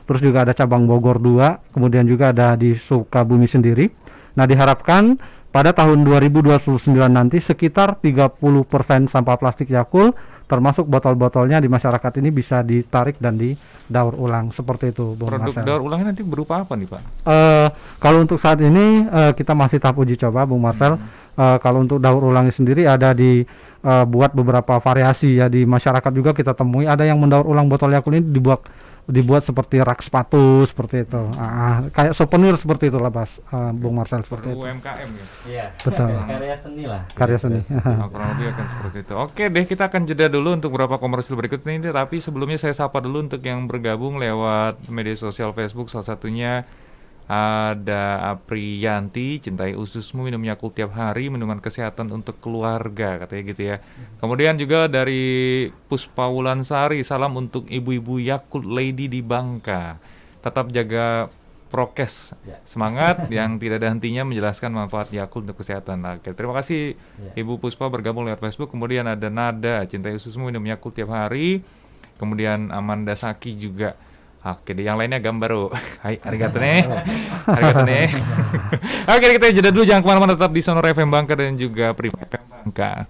terus juga ada cabang Bogor 2, kemudian juga ada di Sukabumi sendiri. Nah diharapkan pada tahun 2029 nanti sekitar 30% sampah plastik Yakult termasuk botol-botolnya di masyarakat ini bisa ditarik dan didaur ulang seperti itu, Bung Produk Marcel. daur ulangnya nanti berupa apa nih Pak? Kalau untuk saat ini kita masih tahap uji coba, Bung Marcel. Kalau untuk daur ulangnya sendiri ada buat beberapa variasi, ya, di masyarakat juga kita temui ada yang mendaur ulang botol Yakult ini dibuat seperti rak sepatu seperti itu, kayak souvenir seperti itu lah, Bung Marcel, seperti itu. UMKM ya? Iya. Betul. Karya seni lah. Karya seni. Kurang lebih akan seperti itu. Oke deh, kita akan jeda dulu untuk beberapa komersil berikut ini. Tapi sebelumnya saya sapa dulu untuk yang bergabung lewat media sosial Facebook. Salah satunya ada Apriyanti, cintai ususmu, minum Yakult tiap hari, minuman kesehatan untuk keluarga, katanya gitu ya. Kemudian juga dari Puspa Wulansari, salam untuk ibu-ibu Yakult Lady di Bangka. Tetap jaga prokes, semangat yang tidak ada hentinya menjelaskan manfaat Yakult untuk kesehatan. Oke, terima kasih Ibu Puspa bergabung lewat Facebook. Kemudian ada Nada, cintai ususmu, minum Yakult tiap hari. Kemudian Amanda Saki juga. Oke, yang lainnya gambar. Hai, arigato nih. Arigato nih. Oke, kita jeda dulu, jangan kemana-mana, tetap di Sonora FM Bangka dan juga Prima FM Bangka.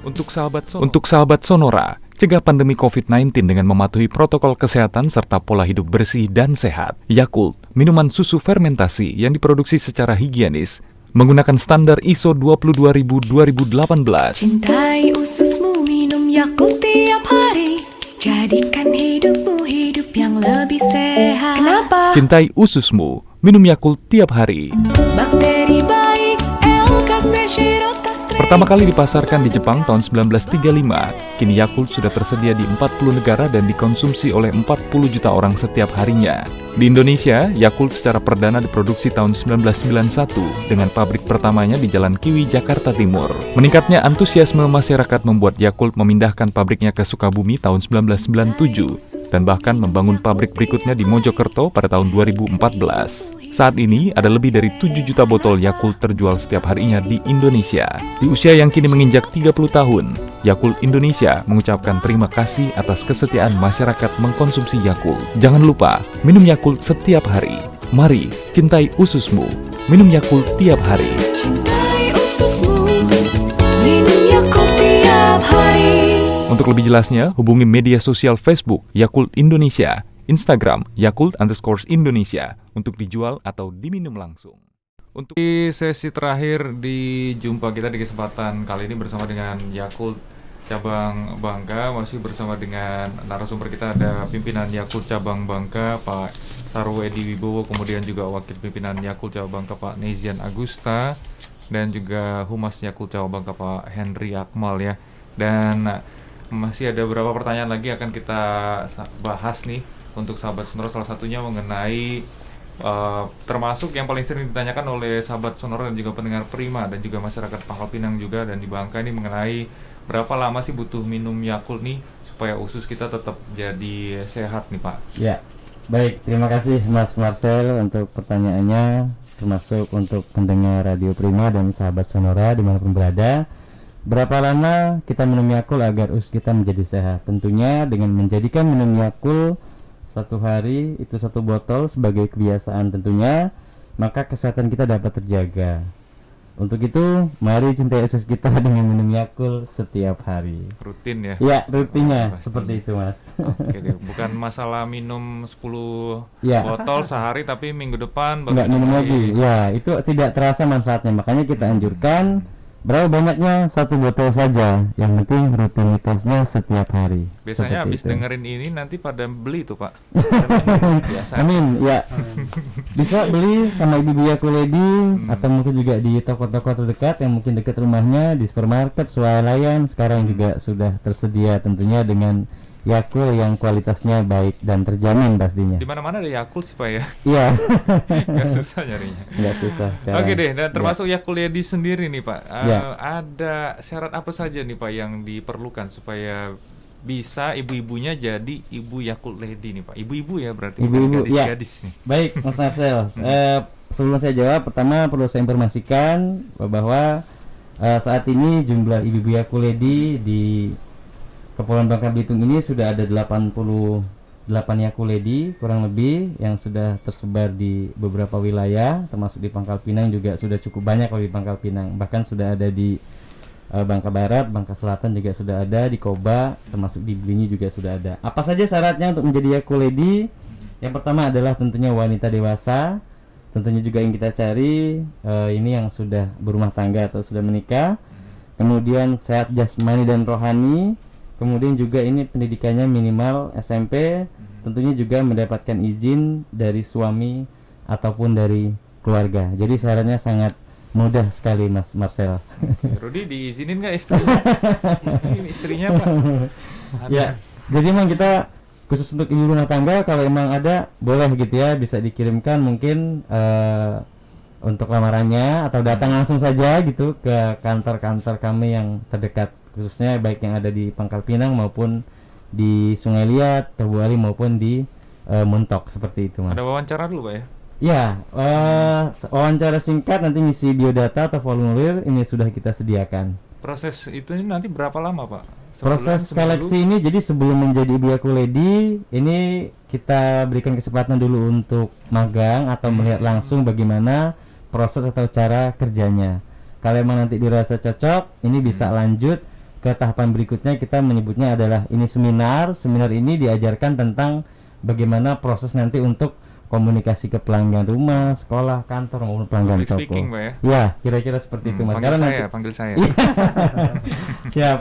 Untuk sahabat Sonora, cegah pandemi COVID-19 dengan mematuhi protokol kesehatan serta pola hidup bersih dan sehat. Yakult, minuman susu fermentasi yang diproduksi secara higienis, menggunakan standar ISO 22000-2018. Cintai ususmu, minum Yakult tiap hari. Jadikan hidupmu hidup yang lebih sehat. Kenapa? Cintai ususmu, minum Yakult tiap hari. Bakteri baik, LKC Shirotas. Pertama kali dipasarkan di Jepang tahun 1935, kini Yakult sudah tersedia di 40 negara dan dikonsumsi oleh 40 juta orang setiap harinya. Di Indonesia, Yakult secara perdana diproduksi tahun 1991 dengan pabrik pertamanya di Jalan Kiwi, Jakarta Timur. Meningkatnya antusiasme masyarakat membuat Yakult memindahkan pabriknya ke Sukabumi tahun 1997 dan bahkan membangun pabrik berikutnya di Mojokerto pada tahun 2014. Saat ini ada lebih dari 7 juta botol Yakult terjual setiap harinya di Indonesia. Di usia yang kini menginjak 30 tahun, Yakult Indonesia mengucapkan terima kasih atas kesetiaan masyarakat mengkonsumsi Yakult. Jangan lupa, minum Yakult setiap hari. Mari, cintai ususmu. Minum Yakult tiap hari. Cintai ususmu, minum Yakult tiap hari. Untuk lebih jelasnya, hubungi media sosial Facebook Yakult Indonesia, Instagram Yakult_Indonesia untuk dijual atau diminum langsung. Untuk di sesi terakhir di jumpa kita di kesempatan kali ini bersama dengan Yakult Cabang Bangka, masih bersama dengan narasumber kita ada pimpinan Yakult Cabang Bangka Pak Sarwo Edi Wibowo, kemudian juga wakil pimpinan Yakult Cabang Bangka Pak Nezian Agusta, dan juga Humas Yakult Cabang Bangka Pak Henry Akmal ya. Dan masih ada beberapa pertanyaan lagi akan kita bahas nih untuk sahabat Sonora, salah satunya mengenai termasuk yang paling sering ditanyakan oleh sahabat Sonora dan juga pendengar Prima dan juga masyarakat Pangkal Pinang juga dan di Bangka ini mengenai berapa lama sih butuh minum Yakult nih supaya usus kita tetap jadi sehat nih Pak. Ya, baik, terima kasih Mas Marcel untuk pertanyaannya, termasuk untuk pendengar Radio Prima dan sahabat Sonora dimanapun berada. Berapa lama kita minum Yakult agar usus kita menjadi sehat? Tentunya dengan menjadikan minum Yakult satu hari itu 1 botol sebagai kebiasaan tentunya, maka kesehatan kita dapat terjaga. Untuk itu, mari cintai usus kita dengan minum Yakult setiap hari. Rutin ya? Ya, rutinnya Pasti. seperti itu, Mas. Oke deh, bukan masalah minum 10 Ya. botol sehari tapi minggu depan baru Nggak minum lagi. Ya, itu tidak terasa manfaatnya. Makanya kita anjurkan berapa banyaknya 1 botol saja. Yang penting rutinitasnya setiap hari. Biasanya Seperti habis itu. dengerin ini nanti pada beli tuh Pak. Biasa. Amin, ya. Bisa beli sama ibu-ibu Yakult Lady atau mungkin juga di toko-toko terdekat yang mungkin dekat rumahnya, di supermarket, swalayan sekarang juga sudah tersedia tentunya dengan Yakult yang kualitasnya baik dan terjamin pastinya. Di mana-mana ada Yakult sih Pak ya. Iya. Nggak susah nyarinya. Nggak susah sekarang. Oke deh, dan termasuk Yakult Lady sendiri nih Pak. Ya. Ada syarat apa saja nih Pak yang diperlukan supaya bisa ibu-ibunya jadi ibu Yakult Lady nih Pak? Ibu-ibu ya berarti, bukan Ibu-ibu, ya. gadis-gadis nih. Baik, Mas Marcel. Sebelum saya jawab, pertama perlu saya informasikan bahwa saat ini jumlah ibu-ibu Yakult Lady di Kepulauan Bangka Belitung ini sudah ada 88 Yakult Lady kurang lebih yang sudah tersebar di beberapa wilayah, termasuk di Pangkal Pinang juga sudah cukup banyak kalau di Pangkal Pinang. Bahkan sudah ada di Bangka Barat, Bangka Selatan juga sudah ada, di Koba, termasuk di Blingi juga sudah ada. Apa saja syaratnya untuk menjadi Yakult Lady? Yang pertama adalah tentunya wanita dewasa. Tentunya juga yang kita cari ini yang sudah berumah tangga atau sudah menikah. Kemudian sehat jasmani dan rohani. Kemudian juga ini pendidikannya minimal SMP. Tentunya juga mendapatkan izin dari suami ataupun dari keluarga. Jadi syaratnya sangat mudah sekali, Mas Marcel. Rudi diizinin nggak istrinya? Ini istrinya Pak. Ada. Ya, jadi memang kita khusus untuk ibu rumah tangga, kalau emang ada boleh gitu ya, bisa dikirimkan mungkin untuk lamarannya atau datang langsung saja gitu ke kantor-kantor kami yang terdekat, khususnya baik yang ada di Pangkal Pinang maupun di Sungai Liat, Tebu Ali maupun di Muntok, seperti itu, Mas. Ada wawancara dulu Pak ya? Ya, wawancara singkat, nanti ngisi biodata atau formulir ini sudah kita sediakan. Proses itu nanti berapa lama Pak? Sebulan, Proses seminggu? seleksi ini jadi sebelum menjadi ibu Yakult Lady ini kita berikan kesempatan dulu untuk magang atau melihat langsung bagaimana proses atau cara kerjanya. Kalau memang nanti dirasa cocok, ini bisa lanjut ke tahapan berikutnya. Kita menyebutnya adalah ini seminar. Seminar ini diajarkan tentang bagaimana proses nanti untuk komunikasi ke pelanggan rumah, sekolah, kantor maupun pelanggan Public toko. speaking Pak ya? Ya, kira-kira seperti itu, Mas. Panggil Karena saya, nanti panggil saya. siap.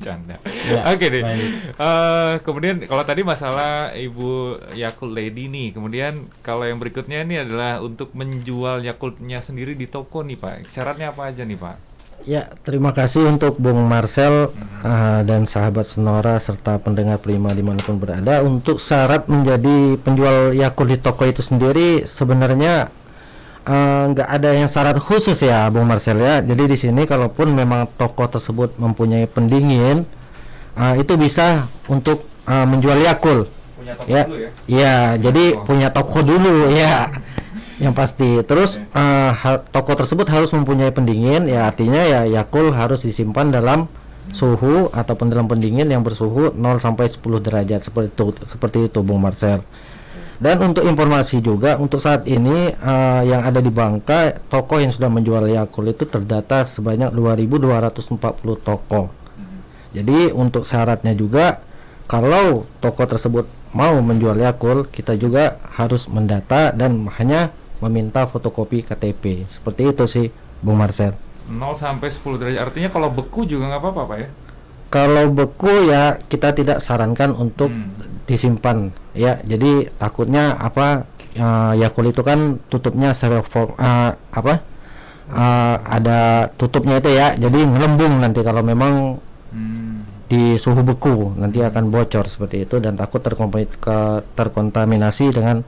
Canda. Ya, Oke deh. baik. Kemudian kalau tadi masalah Ibu Yakult Lady nih, kemudian kalau yang berikutnya ini adalah untuk menjual Yakultnya sendiri di toko nih Pak. Syaratnya apa aja nih Pak? Ya, terima kasih untuk Bung Marcel dan sahabat Sonora serta pendengar Prima dimanapun berada. Untuk syarat menjadi penjual Yakult di toko itu sendiri sebenarnya nggak ada yang syarat khusus ya, Bung Marcel ya. Jadi di sini kalaupun memang toko tersebut mempunyai pendingin, itu bisa untuk menjual Yakult. Punya toko Ya, dulu ya? iya, jadi punya toko dulu ya. Yang pasti. Terus toko tersebut harus mempunyai pendingin, ya artinya ya Yakult harus disimpan dalam suhu ataupun dalam pendingin yang bersuhu 0 sampai 10 derajat seperti itu Bung Marcel. Dan untuk informasi juga untuk saat ini yang ada di Bangka, toko yang sudah menjual Yakult itu terdata sebanyak 2.240 toko. Jadi untuk syaratnya juga kalau toko tersebut mau menjual Yakult, kita juga harus mendata dan hanya meminta fotokopi KTP. Seperti itu sih Bung Marcel. 0 sampai 10 derajat. Artinya kalau beku juga nggak apa-apa Pak ya? Kalau beku ya kita tidak sarankan untuk disimpan ya. Jadi takutnya Yakult itu kan tutupnya ada tutupnya itu ya. Jadi ngelembung nanti kalau memang di suhu beku nanti akan bocor seperti itu dan takut terkontaminasi dengan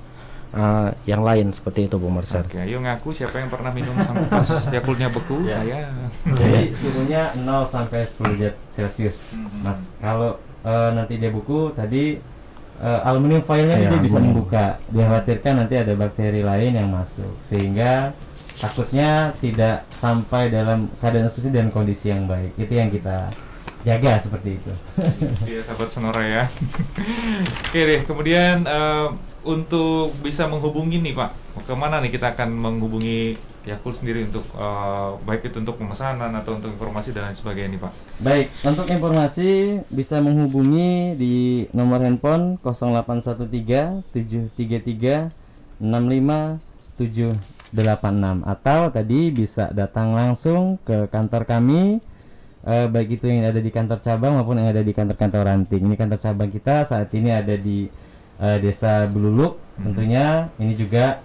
yang lain seperti itu Bung Marcel. Oke, ayo ngaku siapa yang pernah minum sampai pas Yakultnya beku? Ya. Saya. Jadi suhunya 0 sampai 10 derajat Celcius, Mas. Kalau nanti dia buku tadi aluminium foilnya Ya, dia bisa aluminium. membuka. Dikhawatirkan nanti ada bakteri lain yang masuk, sehingga takutnya tidak sampai dalam keadaan nutrisi dan kondisi yang baik. Itu yang kita jaga seperti itu. Iya, sahabat Sonora ya. Oke deh, kemudian untuk bisa menghubungi nih Pak, kemana nih kita akan menghubungi Yakult sendiri untuk baik itu untuk pemesanan atau untuk informasi dan lain sebagainya nih Pak? Baik, untuk informasi bisa menghubungi di nomor handphone 0813 733 65786 atau tadi bisa datang langsung ke kantor kami, baik itu yang ada di kantor cabang maupun yang ada di kantor-kantor ranting. Ini kantor cabang kita saat ini ada di Desa Bululuk. Tentunya ini juga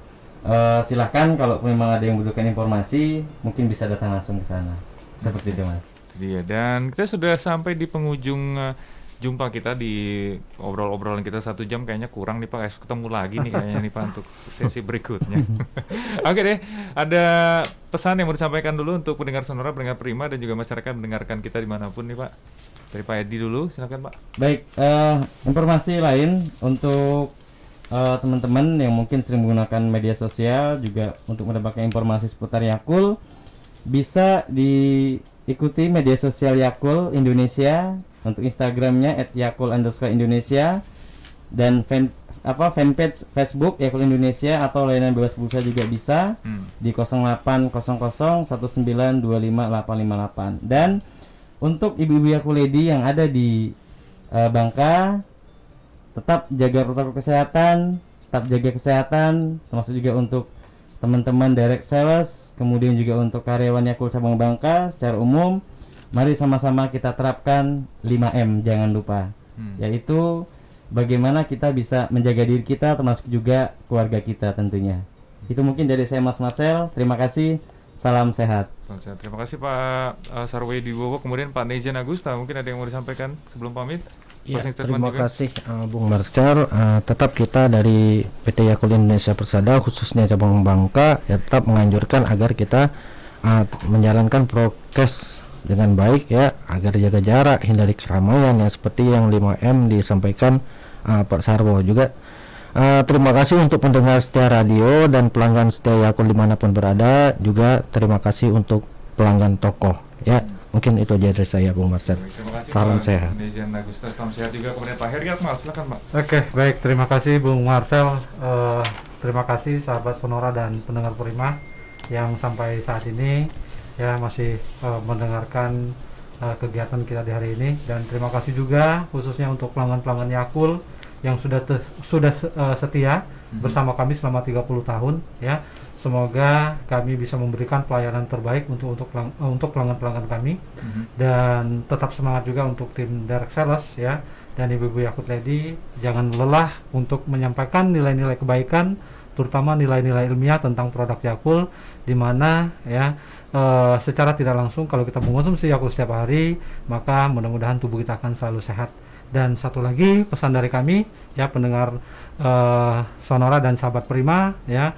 silahkan kalau memang ada yang membutuhkan informasi mungkin bisa datang langsung ke sana. Seperti itu Mas. Iya, dan kita sudah sampai di penghujung jumpa kita di obrolan kita 1 jam, kayaknya kurang nih Pak, harus ketemu lagi nih kayaknya nih Pak untuk sesi berikutnya. Oke deh, ada pesan yang mau disampaikan dulu untuk pendengar Sonora, pendengar Prima dan juga masyarakat mendengarkan kita dimanapun nih Pak. Dari Pak Edi dulu, silakan Pak. Baik, informasi lain untuk teman-teman yang mungkin sering menggunakan media sosial juga untuk mendapatkan informasi seputar Yakult, bisa diikuti media sosial Yakult Indonesia. Untuk Instagramnya @yakult_Indonesia dan fanpage Facebook Yakult Indonesia atau layanan bebas pulsa juga bisa di 080019255858. Dan untuk ibu-ibu Yakult Lady yang ada di Bangka, tetap jaga protokol kesehatan, termasuk juga untuk teman-teman direct sales, kemudian juga untuk karyawan Yakult cabang Bangka secara umum. Mari sama-sama kita terapkan 5M, jangan lupa, yaitu bagaimana kita bisa menjaga diri kita termasuk juga keluarga kita tentunya. Itu mungkin dari saya Mas Marcel, terima kasih, salam sehat. Terima kasih Pak Sarwedi Wibowo, kemudian Pak Nejan Agusta, mungkin ada yang mau disampaikan sebelum pamit? Ya, terima kasih Bung Marcel. Tetap kita dari PT Yakult Indonesia Persada khususnya cabang Bangka ya tetap menganjurkan agar kita menjalankan prokes dengan baik ya, agar jaga jarak, hindari keramaian ya, seperti yang 5M disampaikan Pak Sarwo juga. Terima kasih untuk pendengar setia radio dan pelanggan setia Yakult dimanapun berada, juga terima kasih untuk pelanggan toko ya. Mungkin itu aja dari saya Bung Marcel. Terima kasih Salam Pak sehat. Nejan Agusta, salam sehat juga. Kemudian Pak Heri Akmal, silakan Pak. Oke, baik, terima kasih Bung Marcel. Terima kasih sahabat Sonora dan pendengar Prima yang sampai saat ini ya masih mendengarkan kegiatan kita di hari ini, dan terima kasih juga khususnya untuk pelanggan-pelanggan Yakult yang sudah setia bersama kami selama 30 tahun ya. Semoga kami bisa memberikan pelayanan terbaik untuk pelanggan-pelanggan kami, dan tetap semangat juga untuk tim direct sales ya, dan ibu-ibu Yakult Lady jangan lelah untuk menyampaikan nilai-nilai kebaikan, terutama nilai-nilai ilmiah tentang produk Yakult, di mana ya secara tidak langsung kalau kita mengonsumsi Yakult setiap hari, maka mudah-mudahan tubuh kita akan selalu sehat. Dan satu lagi pesan dari kami ya, pendengar Sonora dan sahabat Prima ya,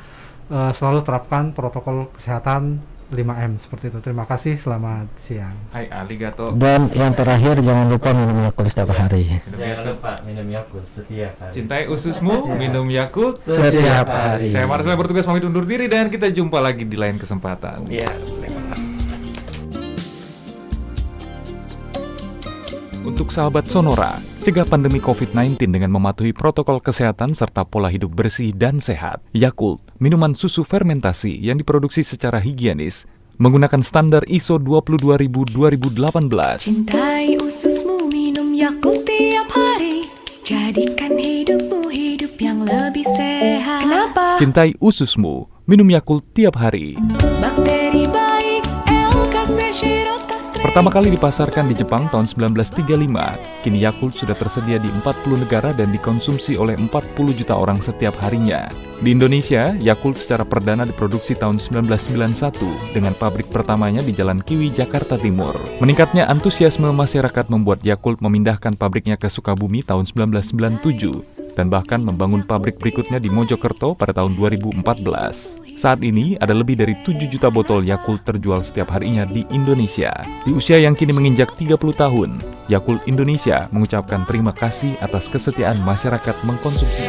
selalu terapkan protokol kesehatan 5M seperti itu. Terima kasih, selamat siang. Hai, arigato. Dan yang terakhir jangan lupa minum Yakult setiap hari. Jangan lupa minum Yakult setiap hari. Cintai ususmu, minum Yakult Setiap hari. Saya Marcel bertugas pamit undur diri dan kita jumpa lagi di lain kesempatan. Ya. Untuk sahabat Sonora, cegah pandemi COVID-19 dengan mematuhi protokol kesehatan serta pola hidup bersih dan sehat. Yakult, minuman susu fermentasi yang diproduksi secara higienis, menggunakan standar ISO 22000:2018. Cintai ususmu, minum Yakult tiap hari. Jadikan hidupmu hidup yang lebih sehat. Kenapa? Cintai ususmu, minum Yakult tiap hari. Bakteri baik, LKC Shirota. Pertama kali dipasarkan di Jepang tahun 1935, kini Yakult sudah tersedia di 40 negara dan dikonsumsi oleh 40 juta orang setiap harinya. Di Indonesia, Yakult secara perdana diproduksi tahun 1991 dengan pabrik pertamanya di Jalan Kiwi, Jakarta Timur. Meningkatnya antusiasme masyarakat membuat Yakult memindahkan pabriknya ke Sukabumi tahun 1997 dan bahkan membangun pabrik berikutnya di Mojokerto pada tahun 2014. Saat ini ada lebih dari 7 juta botol Yakult terjual setiap harinya di Indonesia. Di usia yang kini menginjak 30 tahun, Yakult Indonesia mengucapkan terima kasih atas kesetiaan masyarakat mengkonsumsi.